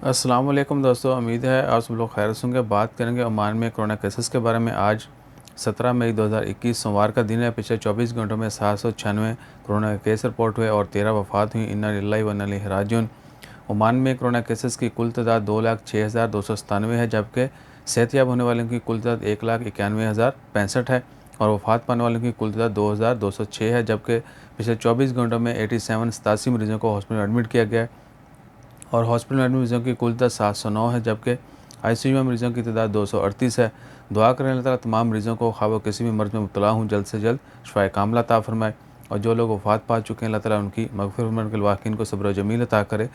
अस्सलाम वालेकुम दोस्तों, उम्मीद है आप सब लोग खैर से होंगे। बात करेंगे ओमान में कोरोना केसेस के बारे में। आज 17 मई 2021 सोमवार का दिन है। पिछले 24 घंटों में 796 कोरोना के केस रिपोर्ट हुए और 13 वफ़ात हुई। इन्ना लिल्लाहि व इन्ना इलैहि राजिऊन। ओमान में कोरोना केसेस की कुल तादाद 2,06,297 है, जबकि सेहतयाब होने वालों की कुल तादाद 1,91,065 है और वफ़ात पाने वालों की कुल तादाद 2,206 है, जबकि पिछले 24 घंटों में 87 मरीज़ों को हॉस्पिटल में एडमिट किया गया है और हॉस्पिटल में एडमिट मरीज़ों की कुल तादाद 709 है, जबकि आईसीयू में मरीज़ों की तादाद 238 है। दुआ करें अल्लाह ताला तमाम मरीज़ों को ख़्वाह वो किसी भी मर्ज़ में मुब्तला हूँ जल्द से जल्द शिफ़ाए कामिला अता फ़रमाए और जो लोग वफ़ात पा चुके हैं अल्लाह ताला उनकी मग़फ़िरत फरमाए, उनके वाक़ईन को सब्र व जमील अता करे।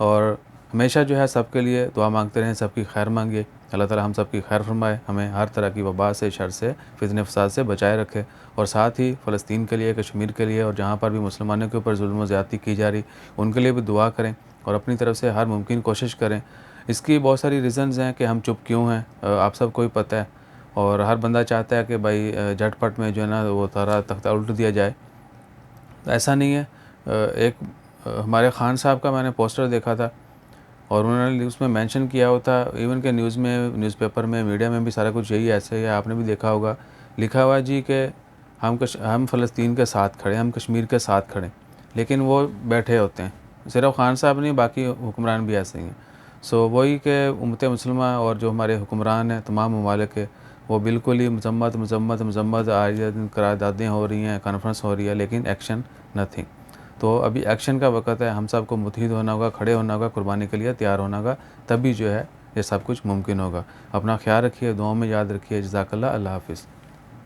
और हमेशा जो है सबके लिए दुआ मांगते रहें, सबकी खैर मांगिए। अल्लाह ताला हम सब की खैर फरमाए, हमें हर तरह की वबा से, शर से, फितने फ़साद से बचाए रखे। और साथ ही फ़लस्तीन के लिए, कश्मीर के लिए और जहाँ पर भी मुसलमानों के ऊपर जुल्म व ज़्यादती की जा रही उनके लिए भी दुआ करें और अपनी तरफ से हर मुमकिन कोशिश करें। इसकी बहुत सारी रीज़न्स हैं कि हम चुप क्यों हैं, आप सबको ही पता है। और हर बंदा चाहता है कि भाई झटपट में जो है ना वो सारा तख्ता उल्ट दिया जाए। तो ऐसा नहीं है। हमारे ख़ान साहब का मैंने पोस्टर देखा था और उन्होंने उसमें मेंशन किया हुआ था, इवन के न्यूज़ में, न्यूज़पेपर में, मीडिया में भी सारा कुछ यही ऐसे ही है, आपने भी देखा होगा। लिखा हुआ है जी कि हम फ़लस्तीन के साथ खड़े, हम कश्मीर के साथ खड़े, लेकिन वो बैठे होते हैं। सिर्फ ख़ान साहब नहीं, बाकी हुक्मरान भी ऐसे ही हैं। सो वही कि उम्मत मुस्लिमा और जो हमारे हुक्मरान हैं तमाम ममालिक के, वो बिल्कुल ही मजम्मत मजम्मत मजम्मत आए दिन करारदादें हो रही हैं, कॉन्फ्रेंस हो रही है, लेकिन एक्शन नथिंग। तो अभी एक्शन का वक़्त है, हम सबको मुत्तहिद होना होगा, खड़े होना होगा, कुर्बानी के लिए तैयार होना होगा, तभी जो है ये सब कुछ मुमकिन होगा। अपना ख़्याल रखिए, दुआओं में याद रखिए। जज़ाकल्लाह। अल्लाह हाफ़िज़।